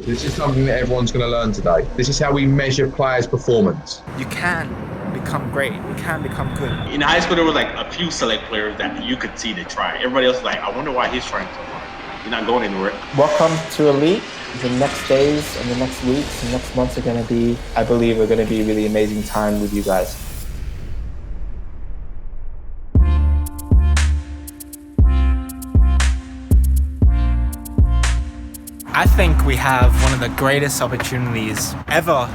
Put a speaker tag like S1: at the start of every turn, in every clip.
S1: This is something that everyone's going to learn today. This is how we measure players' performance.
S2: You can become great. You can become good.
S3: In high school, there were like a few select players that you could see they try. Everybody else was like, I wonder why he's trying so hard. You're not going anywhere.
S4: Welcome to Elite. The next days and the next weeks and next months are going to be, I believe, are going to be a really amazing time with you guys.
S2: I think we have one of the greatest opportunities ever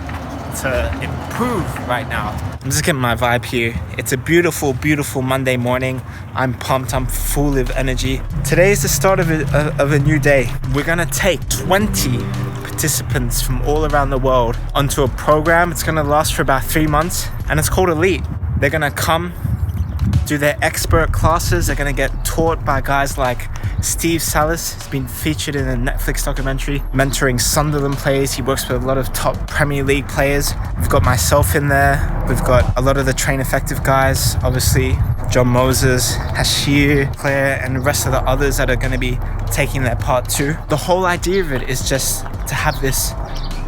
S2: to improve right now. I'm just getting my vibe here. It's a beautiful, beautiful Monday morning. I'm pumped. I'm full of energy. Today is the start of a new day. We're gonna take 20 participants from all around the world onto a program. It's gonna last for about 3 months, and it's called Elite. They're gonna come, do their expert classes. They're gonna get taught by guys like Steve Salis. He's been featured in a Netflix documentary mentoring Sunderland players. He works with a lot of top Premier League players. We've got myself in there. We've got a lot of the Train Effective guys, obviously John Moses, Hashir, Claire, and the rest of the others that are going to be taking their part too. The whole idea of it is just to have this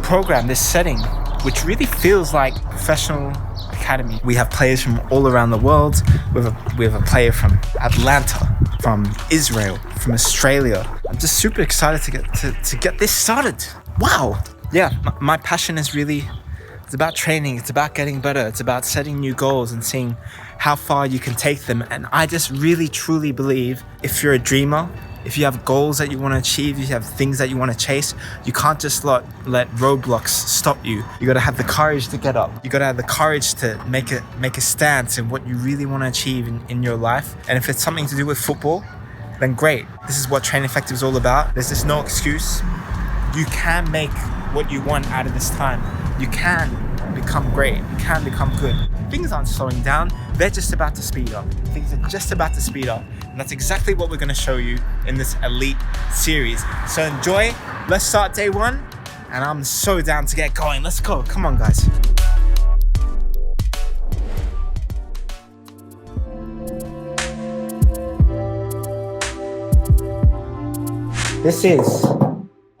S2: program, this setting, which really feels like professional academy. We have players from all around the world. We have a player from Atlanta, from Israel, from Australia. I'm just super excited to get this started. Wow. Yeah, my passion is really, it's about training. It's about getting better. It's about setting new goals and seeing how far you can take them. And I just really, truly believe if you're a dreamer, if you have goals that you want to achieve, you have things that you want to chase, you can't just let roadblocks stop you. You got to have the courage to get up. You got to have the courage to make a stance in what you really want to achieve in your life. And if it's something to do with football, then great. This is what Train Effective is all about. There's just no excuse. You can make what you want out of this time. You can become great. You can become good. Things aren't slowing down. They're just about to speed up. Things are just about to speed up. And that's exactly what we're going to show you in this Elite series. So enjoy. Let's start day one. And I'm so down to get going. Let's go. Come on, guys.
S4: This is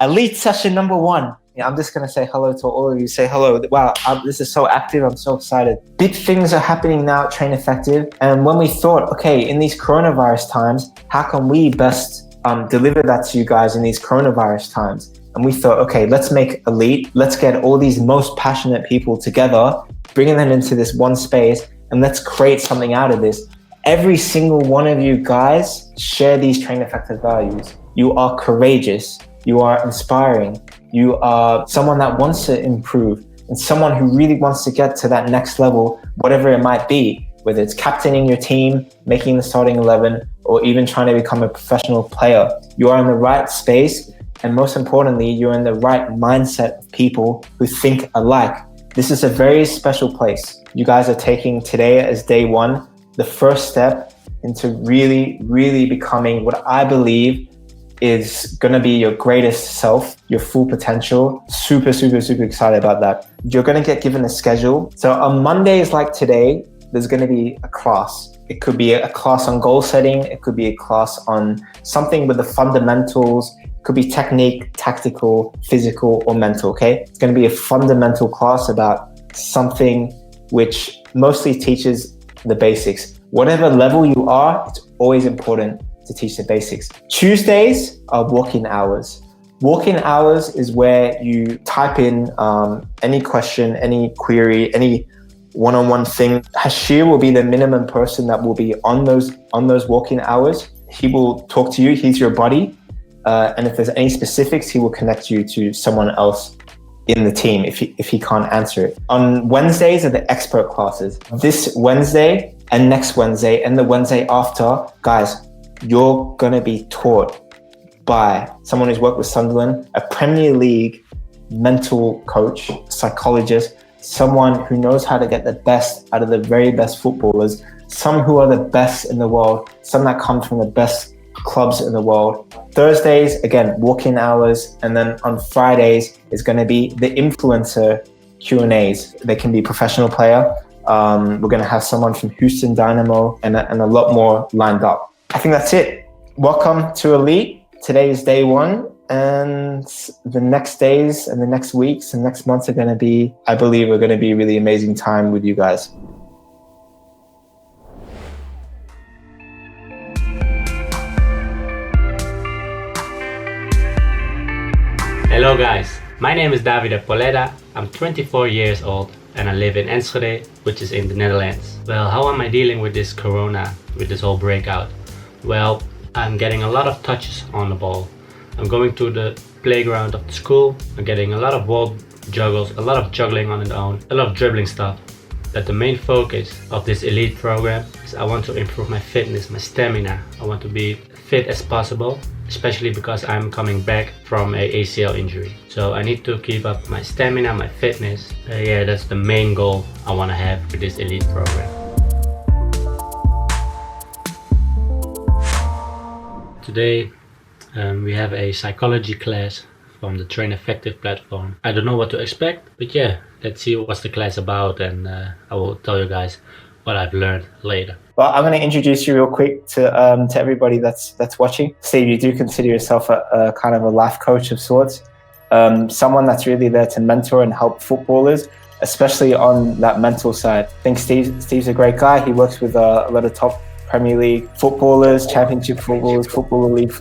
S4: Elite session number 1. Yeah, I'm just going to say hello to all of you. Say hello. Wow, this is so active. I'm so excited. Big things are happening now at Train Effective. And when we thought, okay, in these coronavirus times, how can we best deliver that to you guys in these coronavirus times? And we thought, okay, let's make Elite. Let's get all these most passionate people together, bringing them into this one space, and let's create something out of this. Every single one of you guys share these Train Effective values. You are courageous. You are inspiring. You are someone that wants to improve and someone who really wants to get to that next level, whatever it might be, whether it's captaining your team, making the starting 11, or even trying to become a professional player. You are in the right space, and most importantly, you're in the right mindset of people who think alike. This is a very special place. You guys are taking today as day one, the first step into really, really becoming what I believe is going to be your greatest self, your full potential. Super, super, super excited about that. You're going to get given a schedule. So on Mondays like today, there's going to be a class. It could be a class on goal setting. It could be a class on something with the fundamentals. It could be technique, tactical, physical, or mental, okay? It's going to be a fundamental class about something which mostly teaches the basics. Whatever level you are, it's always important to teach the basics. Tuesdays are walk-in hours. Walk-in hours is where you type in any question, any query, any one-on-one thing. Hashir will be the minimum person that will be on those walk-in hours. He will talk to you. He's your buddy. And if there's any specifics, he will connect you to someone else in the team if he can't answer it. On Wednesdays are the expert classes. This Wednesday and next Wednesday and the Wednesday after, guys, you're going to be taught by someone who's worked with Sunderland, a Premier League mental coach, psychologist, someone who knows how to get the best out of the very best footballers, some who are the best in the world, some that come from the best clubs in the world. Thursdays, again, walk-in hours. And then on Fridays is going to be the influencer Q&As. They can be professional player. We're going to have someone from Houston Dynamo and a lot more lined up. I think that's it. Welcome to Elite. Today is day one, And the next days and the next weeks and next months are going to be, I believe, are going to be a really amazing time with you guys.
S5: Hello guys, my name is Davide Poleda. I'm 24 years old and I live in Enschede, which is in the Netherlands. Well, how am I dealing with this corona, with this whole breakout? Well, I'm getting a lot of touches on the ball. I'm going to the playground of the school. I'm getting a lot of ball juggles, a lot of juggling on its own, a lot of dribbling stuff. But the main focus of this elite program is I want to improve my fitness, my stamina. I want to be fit as possible, especially because I'm coming back from a ACL injury. So I need to keep up my stamina, my fitness. Yeah, that's the main goal I want to have with this elite program. Today we have a psychology class from the Train Effective platform. I don't know what to expect, but yeah, let's see what's the class about, and I will tell you guys what I've learned later.
S4: Well, I'm going to introduce you real quick to everybody that's watching. Steve, you do consider yourself a kind of a life coach of sorts, someone that's really there to mentor and help footballers, especially on that mental side. I think Steve's a great guy. He works with a lot of top Premier League footballers, Championship footballers, Footballer League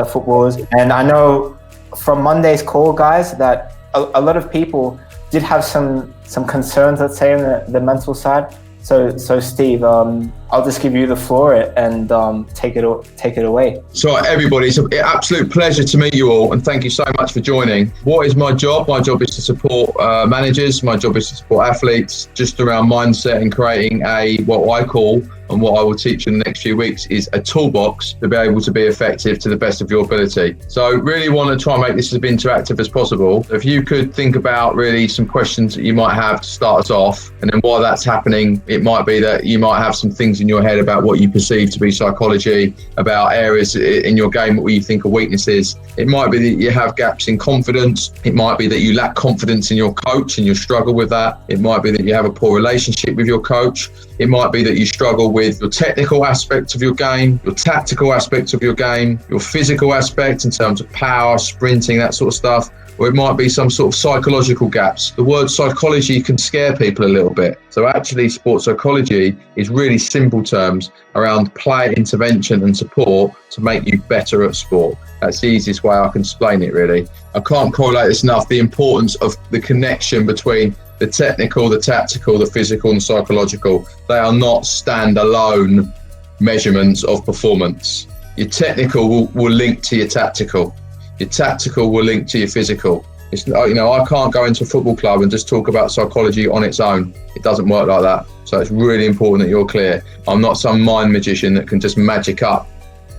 S4: footballers. And I know from Monday's call, guys, that a lot of people did have some concerns, let's say, on the mental side. So Steve, I'll just give you the floor and take it away.
S1: So everybody, it's an absolute pleasure to meet you all, and thank you so much for joining. What is my job? My job is to support managers. My job is to support athletes, just around mindset and creating what I call, and what I will teach in the next few weeks, is a toolbox to be able to be effective to the best of your ability. So really want to try and make this as interactive as possible. If you could think about really some questions that you might have to start us off, and then while that's happening, it might be that you might have some things in your head about what you perceive to be psychology, about areas in your game where you think are weaknesses. It might be that you have gaps in confidence. It might be that you lack confidence in your coach and you struggle with that. It might be that you have a poor relationship with your coach. It might be that you struggle with your technical aspects of your game, your tactical aspects of your game, your physical aspects in terms of power, sprinting, that sort of stuff. Or it might be some sort of psychological gaps. The word psychology can scare people a little bit. So actually, sports psychology is really simple terms around player intervention and support to make you better at sport. That's the easiest way I can explain it, really. I can't correlate this enough, the importance of the connection between the technical, the tactical, the physical and the psychological. They are not standalone measurements of performance. Your technical will link to your tactical. Your tactical will link to your physical. It's, I can't go into a football club and just talk about psychology on its own. It doesn't work like that. So it's really important that you're clear. I'm not some mind magician that can just magic up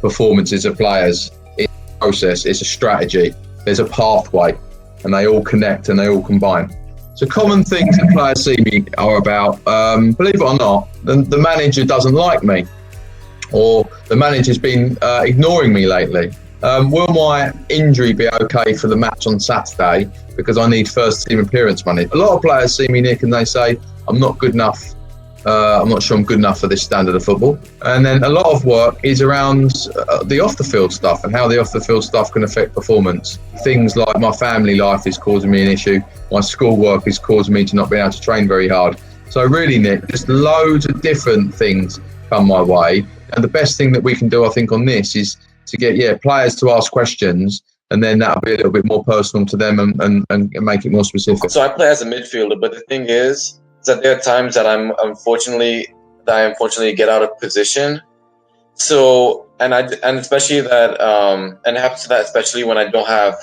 S1: performances of players. It's a process, it's a strategy. There's a pathway, and they all connect and they all combine. So common things that players see me are about, believe it or not, the manager doesn't like me, or the manager's been ignoring me lately. Will my injury be okay for the match on Saturday because I need first team appearance money? A lot of players see me, Nick, and they say, I'm not good enough. I'm not sure I'm good enough for this standard of football. And then a lot of work is around the off the field stuff and how the off the field stuff can affect performance. Things like my family life is causing me an issue. My schoolwork is causing me to not be able to train very hard. So really, Nick, just loads of different things come my way. And the best thing that we can do, I think, on this is to get players to ask questions, and then that'll be a little bit more personal to them and make it more specific.
S6: So I play as a midfielder, but the thing is that there are times that I unfortunately get out of position. So and especially that and it happens to that especially when I don't have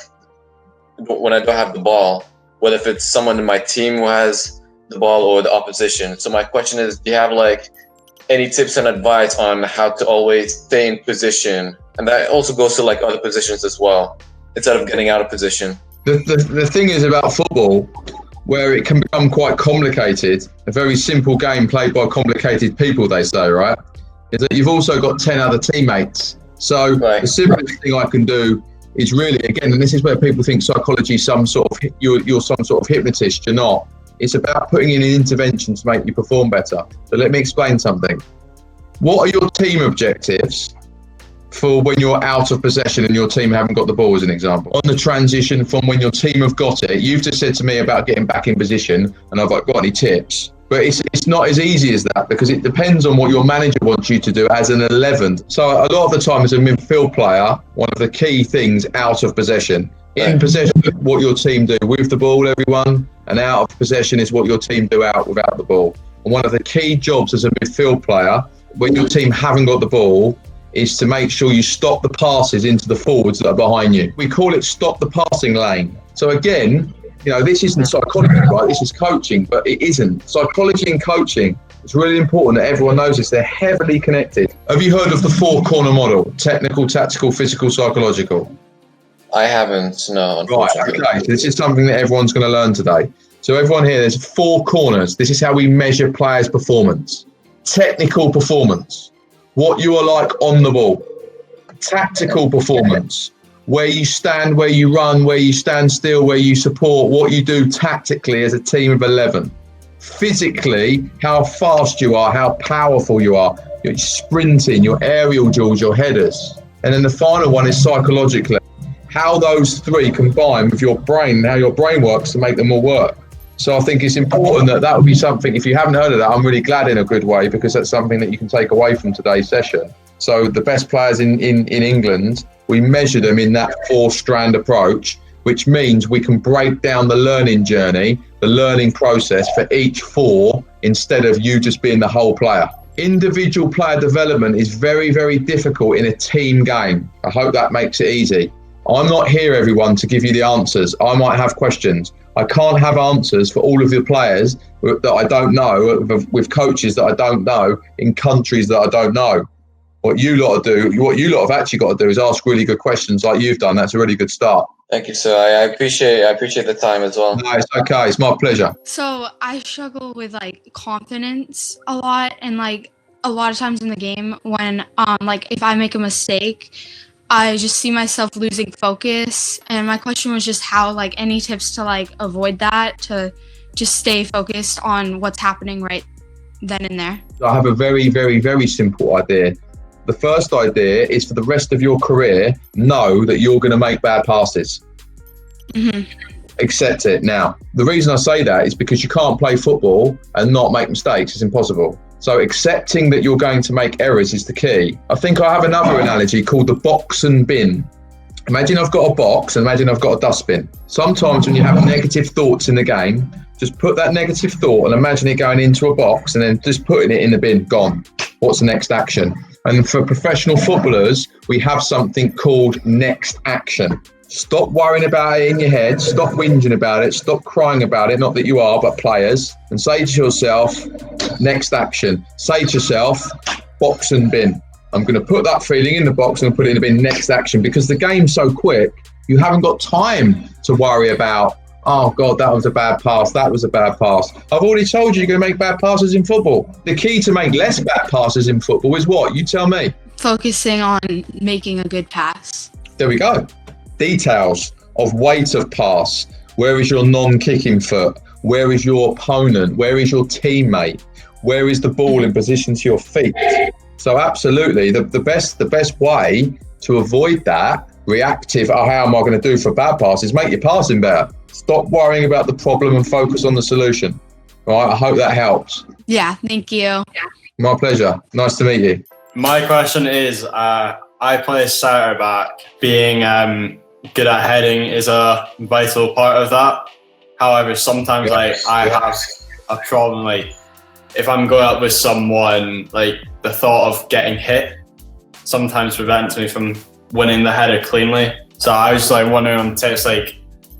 S6: the ball, whether if it's someone in my team who has the ball or the opposition. So my question is, do you have any tips and advice on how to always stay in position? And that also goes to other positions as well, instead of getting out of position.
S1: The thing is about football, where it can become quite complicated, a very simple game played by complicated people, they say, right? Is that you've also got 10 other teammates. So right. The simplest thing I can do is really, again, and this is where people think psychology is you're some sort of hypnotist. You're not. It's about putting in an intervention to make you perform better. So let me explain something. What are your team objectives? for when you're out of possession and your team haven't got the ball, as an example. On the transition from when your team have got it, you've just said to me about getting back in position, and I've got any tips? But it's not as easy as that, because it depends on what your manager wants you to do as an 11. So a lot of the time as a midfield player, one of the key things out of possession. In possession, what your team do with the ball, everyone, and out of possession is what your team do out without the ball. And one of the key jobs as a midfield player, when your team haven't got the ball, is to make sure you stop the passes into the forwards that are behind you. We call it stop the passing lane. So again, you know, this isn't psychology, right? This is coaching, but it isn't. Psychology and coaching, it's really important that everyone knows this. They're heavily connected. Have you heard of the 4-corner model? Technical, tactical, physical, psychological?
S6: I haven't, no, unfortunately.
S1: Right, okay. So this is something that everyone's going to learn today. So everyone here, there's 4 corners. This is how we measure players' performance. Technical performance, what you are like on the ball. Tactical performance, where you stand, where you run, where you stand still, where you support, what you do tactically as a team of 11. Physically, how fast you are, how powerful you are, your sprinting, your aerial duels, your headers. And then the final one is psychologically, how those 3 combine with your brain and how your brain works to make them all work. So I think it's important that would be something, if you haven't heard of that, I'm really glad in a good way, because that's something that you can take away from today's session. So the best players in England, we measure them in that 4-strand approach, which means we can break down the learning journey, the learning process for each 4, instead of you just being the whole player. Individual player development is very, very difficult in a team game. I hope that makes it easy. I'm not here, everyone, to give you the answers. I might have questions. I can't have answers for all of the players that I don't know, with coaches that I don't know, in countries that I don't know. What you lot have actually got to do is ask really good questions like you've done. That's a really good start.
S6: Thank you, sir. I appreciate the time as well.
S1: No, it's okay. It's my pleasure.
S7: So I struggle with like confidence a lot, and like a lot of times in the game when like if I make a mistake, I just see myself losing focus. And my question was just how, like, any tips to like avoid that, to just stay focused on what's happening right then and there.
S1: I have a very, very, very simple idea. The first idea is, for the rest of your career, know that you're going to make bad passes.
S7: Mm-hmm.
S1: Accept it. Now, the reason I say that is because you can't play football and not make mistakes. It's impossible. So accepting that you're going to make errors is the key. I think I have another analogy called the box and bin. Imagine I've got a box and imagine I've got a dustbin. Sometimes when you have negative thoughts in the game, just put that negative thought and imagine it going into a box and then just putting it in the bin, gone. What's the next action? And for professional footballers, we have something called next action. Stop worrying about it in your head. Stop whinging about it. Stop crying about it. Not that you are, but players. And say to yourself, next action. Say to yourself, box and bin. I'm going to put that feeling in the box and put it in the bin, next action. Because the game's so quick, you haven't got time to worry about, oh God, that was a bad pass. That was a bad pass. I've already told you you're going to make bad passes in football. The key to make less bad passes in football is what? You tell me.
S7: Focusing on making a good pass.
S1: There we go. Details of weight of pass. Where is your non-kicking foot? Where is your opponent? Where is your teammate? Where is the ball in position to your feet? So absolutely, the best way to avoid that reactive, how am I going to do for bad passes, make your passing better. Stop worrying about the problem and focus on the solution. All right, I hope that helps.
S7: Yeah, thank you.
S1: My pleasure. Nice to meet you.
S8: My question is, I play centre back. Being good at heading is a vital part of that. However, sometimes I have a problem, if I'm going up with someone, the thought of getting hit sometimes prevents me from winning the header cleanly. So I was wondering on tips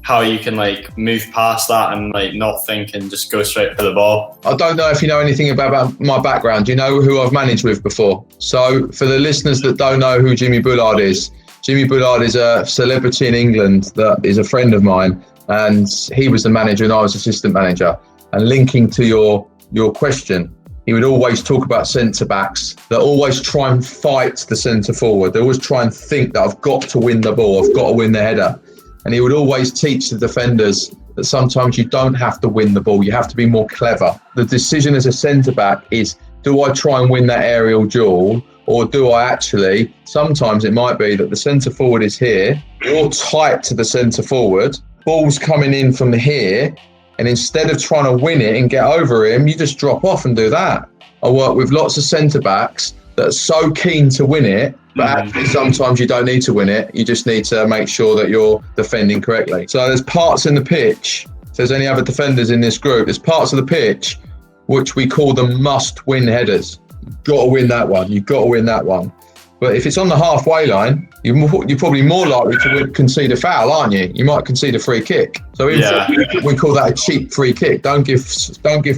S8: how you can move past that and not think and just go straight for the ball.
S1: I don't know if you know anything about my background. Do you know who I've managed with before? So for the listeners that don't know who Jimmy Bullard is a celebrity in England that is a friend of mine, and he was the manager and I was assistant manager. And linking to your question, he would always talk about centre backs that always try and fight the centre forward. They always try and think that I've got to win the ball, I've got to win the header. And he would always teach the defenders that sometimes you don't have to win the ball, you have to be more clever. The decision as a centre back is, do I try and win that aerial duel, Or do I actually, sometimes it might be that the centre forward is here, you're tight to the centre forward, ball's coming in from here, and instead of trying to win it and get over him, you just drop off and do that. I work with lots of centre backs that are so keen to win it, but actually sometimes you don't need to win it. You just need to make sure that you're defending correctly. So there's parts in the pitch, if there's any other defenders in this group, there's parts of the pitch which we call the must-win headers. You've got to win that one. You've got to win that one. But if it's on the halfway line, you're probably more likely to concede a foul, aren't you? You might concede a free kick. So we call that a cheap free kick. Don't give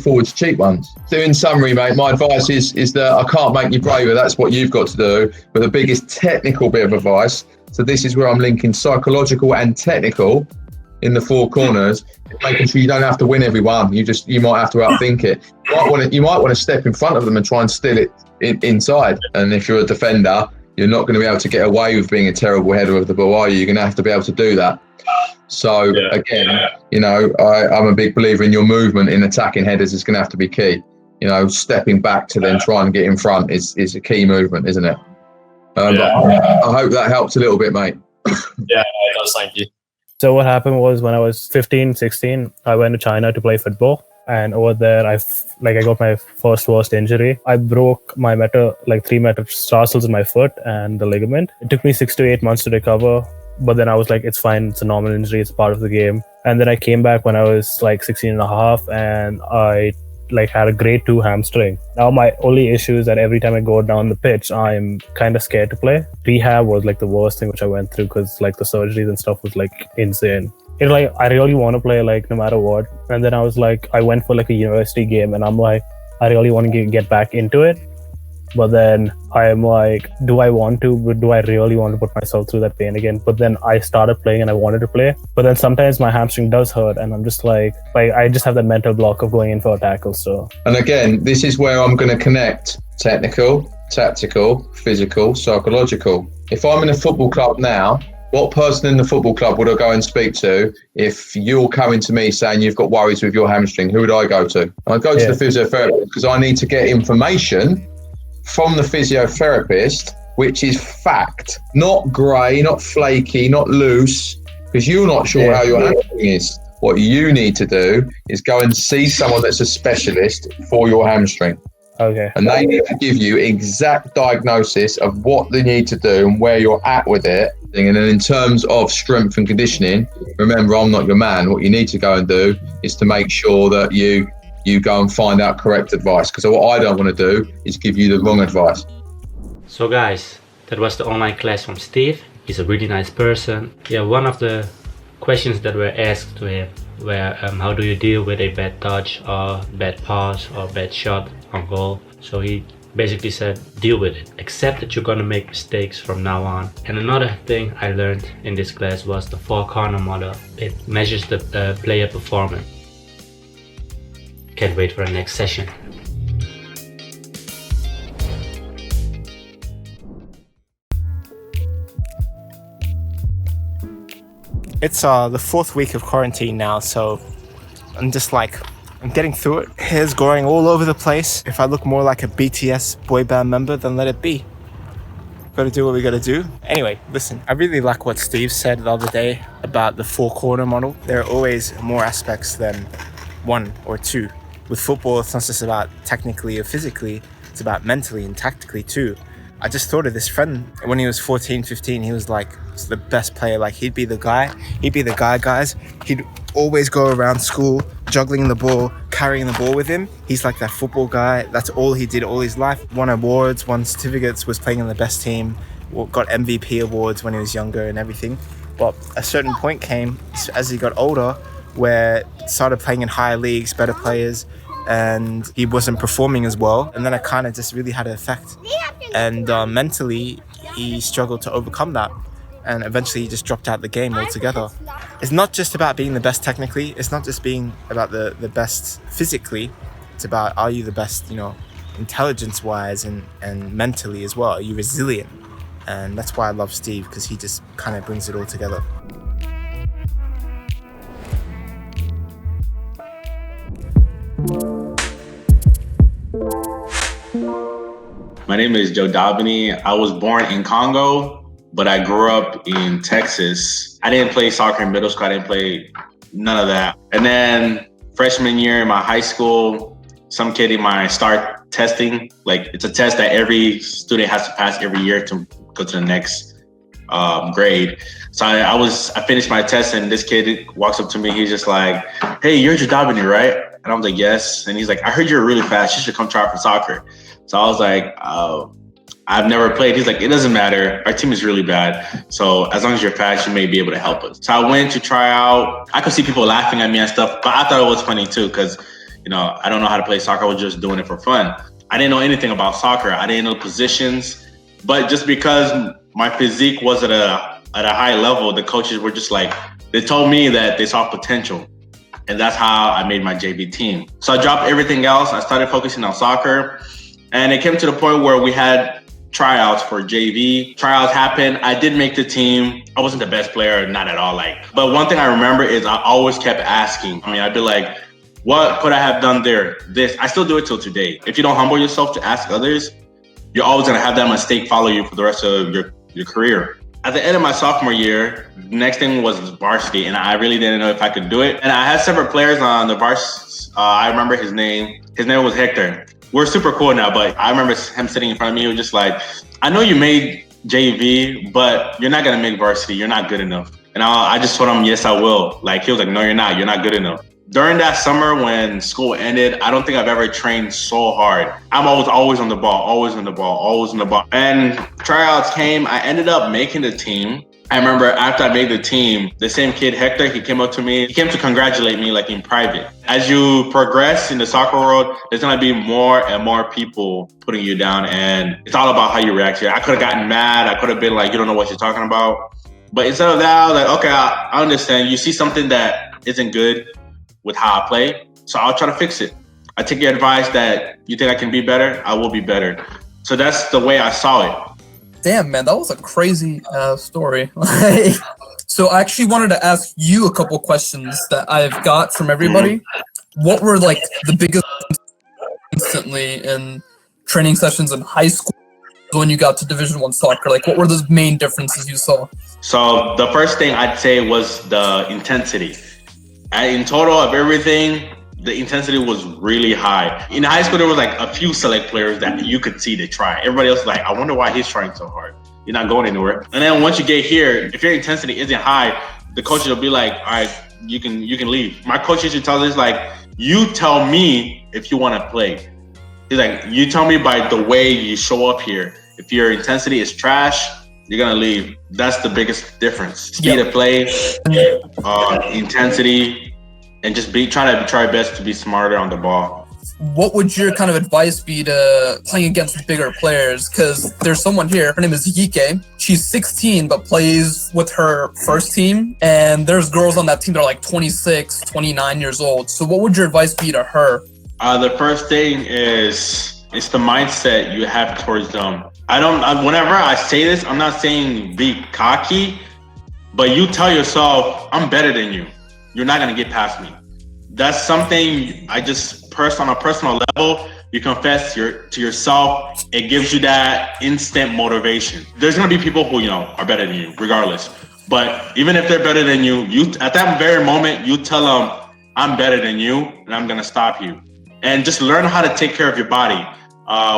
S1: forwards cheap ones. So in summary, mate, my advice is that I can't make you braver. That's what you've got to do. But the biggest technical bit of advice, so this is where I'm linking psychological and technical in the four corners, making sure you don't have to win every one. You might have to outthink it. You might want to step in front of them and try and steal it inside. And if you're a defender, you're not going to be able to get away with being a terrible header of the ball, are you? You're going to have to be able to do that. So again, I'm a big believer in your movement in attacking headers is going to have to be key. Stepping back to then try and get in front is a key movement, isn't it? But I hope that helps a little bit, mate.
S8: Yeah, it does. Thank you.
S9: So what happened was when I was 15, 16, I went to China to play football. And over there, I got my first worst injury. I broke my 3 metatarsals in my foot and the ligament. It took me 6 to 8 months to recover. But then I was like, it's fine. It's a normal injury. It's part of the game. And then I came back when I was 16 and a half and I had a grade 2 hamstring. Now my only issue is that every time I go down the pitch, I'm kind of scared to play. Rehab was the worst thing which I went through because the surgeries and stuff was insane. I really want to play no matter what. And then I was I went for a university game and I'm I really want to get back into it. But then I'm do I want to? But do I really want to put myself through that pain again? But then I started playing and I wanted to play. But then sometimes my hamstring does hurt and I'm just I just have that mental block of going in for a tackle. So.
S1: And again, this is where I'm going to connect technical, tactical, physical, psychological. If I'm in a football club now, what person in the football club would I go and speak to if you're coming to me saying you've got worries with your hamstring? Who would I go to? I'd go to the physiotherapist because I need to get information from the physiotherapist, which is fact, not grey, not flaky, not loose, because you're not sure how your hamstring is. What you need to do is go and see someone that's a specialist for your hamstring.
S9: Okay.
S1: And they need to give you exact diagnosis of what they need to do and where you're at with it. And then in terms of strength and conditioning, remember, I'm not your man. What you need to go and do is to make sure that you go and find out correct advice. Because what I don't want to do is give you the wrong advice.
S5: So guys, that was the online class from Steve. He's a really nice person. Yeah, one of the questions that were asked to him were how do you deal with a bad touch or bad pass or bad shot on goal? So he basically said, deal with it. Accept that you're gonna make mistakes from now on. And another thing I learned in this class was the 4-corner model. It measures the player performance. Can't wait for the next session.
S2: It's the 4th week of quarantine now, so I'm just I'm getting through it. Hair's growing all over the place. If I look more like a BTS boy band member, then let it be. Gotta do what we gotta do. Anyway, listen, I really like what Steve said the other day about the 4-corner model. There are always more aspects than 1 or 2. With football, it's not just about technically or physically, it's about mentally and tactically too. I just thought of this friend when he was 14, 15, he was the best player. He'd be the guy, guys. He'd always go around school, juggling the ball, carrying the ball with him. He's like that football guy. That's all he did all his life. Won awards, won certificates, was playing in the best team, got MVP awards when he was younger and everything. But a certain point came as he got older where started playing in higher leagues, better players, and he wasn't performing as well. And then it kind of just really had an effect. And mentally, he struggled to overcome that. And eventually he just dropped out of the game altogether. It's not just about being the best technically. It's not just being about the best physically. It's about, are you the best, intelligence-wise and mentally as well? Are you resilient? And that's why I love Steve, because he just kind of brings it all together.
S3: My name is Joe Dabney. I was born in Congo, but I grew up in Texas. I didn't play soccer in middle school. I didn't play none of that. And then freshman year in my high school, some kid in my start testing, like it's a test that every student has to pass every year to go to the next grade. So I finished my test and this kid walks up to me. He's just like, "Hey, you're Joe Dabney, right?" And I was like, "Yes." And he's like, "I heard you're really fast. You should come try out for soccer." So I was like, "I've never played." He's like, "It doesn't matter. Our team is really bad. So as long as you're fast, you may be able to help us." So I went to try out. I could see people laughing at me and stuff, but I thought it was funny too because, you know, I don't know how to play soccer. I was just doing it for fun. I didn't know anything about soccer. I didn't know positions. But just because my physique was at a high level, the coaches were just like, they told me that they saw potential. And that's how I made my JV team. So I dropped everything else. I started focusing on soccer. And it came to the point where we had tryouts for JV. Tryouts happened. I did make the team. I wasn't the best player, not at all. But one thing I remember is I always kept asking. I mean, I'd be like, what could I have done there? This. I still do it till today. If you don't humble yourself to ask others, you're always gonna have that mistake follow you for the rest of your career. At the end of my sophomore year, the next thing was varsity, and I really didn't know if I could do it. And I had several players on the varsity. I remember his name. His name was Hector. We're super cool now, but I remember him sitting in front of me. He was just like, "I know you made JV, but you're not gonna make varsity. You're not good enough." And I just told him, "Yes, I will." Like, he was like, "No, you're not. You're not good enough." During that summer when school ended, I don't think I've ever trained so hard. I'm always on the ball, always on the ball, always on the ball. And tryouts came. I ended up making the team. I remember after I made the team, the same kid, Hector, he came up to me. He came to congratulate me like in private. As you progress in the soccer world, there's gonna be more and more people putting you down, and it's all about how you react to it. I could have gotten mad. I could have been like, "You don't know what you're talking about." But instead of that, I was like, okay, I understand. You see something that isn't good with how I play, so I'll try to fix it. I take your advice that you think I can be better, I will be better. So that's the way I saw it.
S10: Damn, man, that was a crazy story. So I actually wanted to ask you a couple questions that I've got from everybody. What were like the biggest instantly in training sessions in high school when you got to Division I soccer? Like, what were the main differences you saw?
S3: So the first thing I'd say was the intensity. In total of everything, the intensity was really high. In high school, there was like a few select players that you could see they try. Everybody else was like, "I wonder why he's trying so hard. You're not going anywhere." And then once you get here, if your intensity isn't high, the coaches will be like, "All right, you can leave." My coach used to tell us like, "You tell me if you want to play." He's like, "You tell me by the way you show up here. If your intensity is trash, you're gonna leave." That's the biggest difference. Speed of play, intensity, and just try your best to be smarter on the ball.
S10: What would your kind of advice be to playing against bigger players? Because there's someone here, her name is Yike. She's 16, but plays with her first team. And there's girls on that team that are like 26, 29 years old. So what would your advice be to her?
S3: The first thing is the mindset you have towards them. Whenever I say this, I'm not saying be cocky, but you tell yourself, "I'm better than you. You're not gonna get past me." That's something I just on a personal level, you confess to yourself. It gives you that instant motivation. There's gonna be people who, are better than you regardless. But even if they're better than you, at that very moment, you tell them, "I'm better than you and I'm gonna stop you." And just learn how to take care of your body.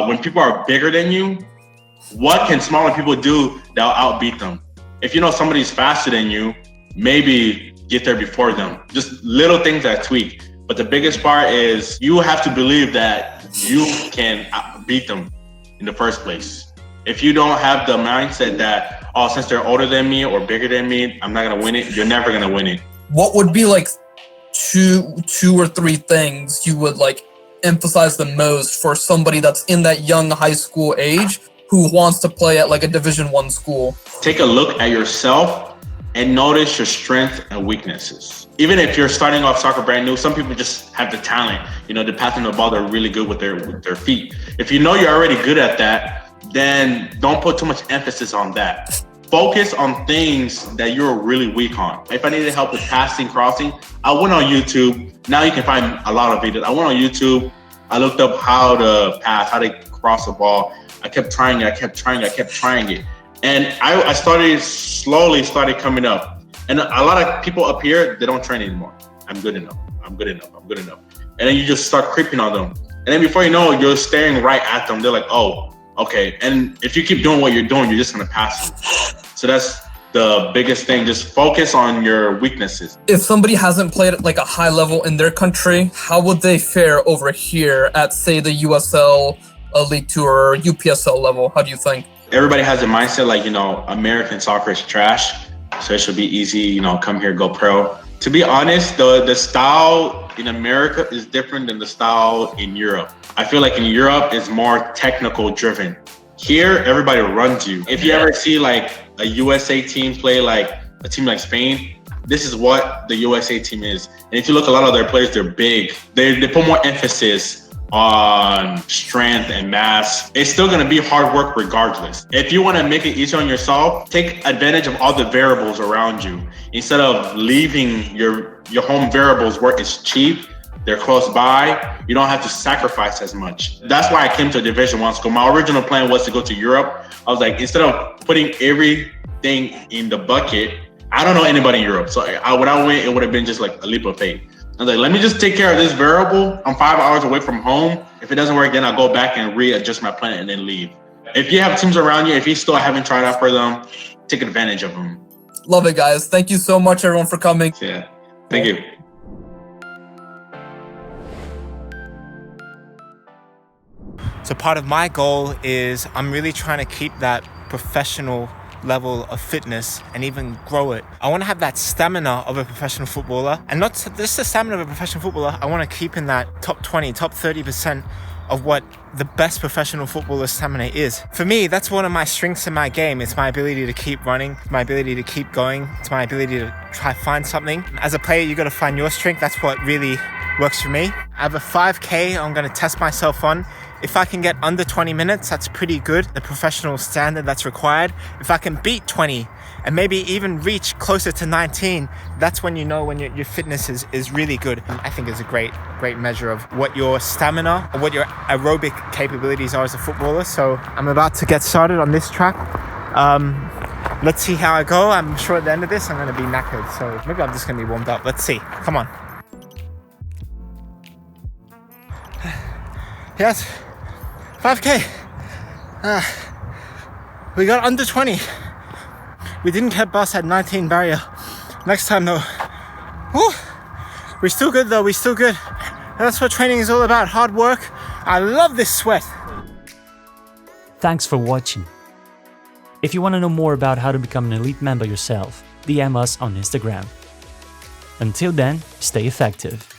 S3: When people are bigger than you, what can smaller people do that'll outbeat them? If you know somebody's faster than you, maybe get there before them. Just little things that tweak. But the biggest part is you have to believe that you can beat them in the first place. If you don't have the mindset that, since they're older than me or bigger than me, I'm not gonna win it, you're never gonna win it.
S10: What would be like two or three things you would like emphasize the most for somebody that's in that young high school age who wants to play at like a Division I school?
S3: Take a look at yourself and notice your strengths and weaknesses. Even if you're starting off soccer brand new, some people just have the talent. The passing the ball, they're really good with their feet. If you know you're already good at that, then don't put too much emphasis on that. Focus on things that you're really weak on. If I needed help with passing, crossing, I went on YouTube. Now you can find a lot of videos. I went on YouTube. I looked up how to pass, how to cross the ball. I kept trying it. And I slowly started coming up. And a lot of people up here, they don't train anymore. I'm good enough. And then you just start creeping on them. And then before you know it, you're staring right at them. They're like, oh, okay. And if you keep doing what you're doing, you're just gonna pass them. So that's the biggest thing. Just focus on your weaknesses.
S10: If somebody hasn't played at like a high level in their country, how would they fare over here at, say, the USL, League 2 or UPSL level? How do you think?
S3: Everybody has a mindset like, American soccer is trash, so it should be easy, come here, go pro. To be honest, the style in America is different than the style in Europe. I feel like in Europe, it's more technical driven. Here, everybody runs you. If you ever see like a USA team play like a team like Spain, this is what the USA team is. And if you look at a lot of their players, they're big. They put more emphasis on strength and mass. It's still gonna be hard work regardless. If you wanna make it easier on yourself, take advantage of all the variables around you. Instead of leaving your home variables where it's cheap, they're close by, you don't have to sacrifice as much. That's why I came to a Division 1 school. My original plan was to go to Europe. I was like, instead of putting everything in the bucket, I don't know anybody in Europe. So when I went, it would have been just like a leap of faith. I was like, let me just take care of this variable. I'm 5 hours away from home. If it doesn't work, then I'll go back and readjust my plan and then leave. If you have teams around you, if you still haven't tried out for them, take advantage of them.
S10: Love it, guys. Thank you so much, everyone, for coming.
S3: Yeah, thank you.
S2: So part of my goal is I'm really trying to keep that professional level of fitness and even grow it. I want to have that stamina of a professional footballer, and not just the stamina of a professional footballer. I want to keep in that top 20, top 30% of what the best professional footballer stamina is. For me, that's one of my strengths in my game. It's my ability to keep running, my ability to keep going. It's my ability to try find something. As a player, you got to find your strength. That's what really works for me. I have a 5K I'm going to test myself on. If I can get under 20 minutes, that's pretty good. The professional standard that's required. If I can beat 20 and maybe even reach closer to 19, that's when you know when your fitness is really good. I think it's a great measure of what your stamina or what your aerobic capabilities are as a footballer. So I'm about to get started on this track. Let's see how I go. I'm sure at the end of this, I'm going to be knackered. So maybe I'm just going to be warmed up. Let's see. Come on. Yes. 5K. We got under 20. We didn't get past that 19 barrier. Next time though. Woo, we're still good though. We're still good. And that's what training is all about. Hard work. I love this sweat.
S11: Thanks for watching. If you want to know more about how to become an elite member yourself, DM us on Instagram. Until then, stay effective.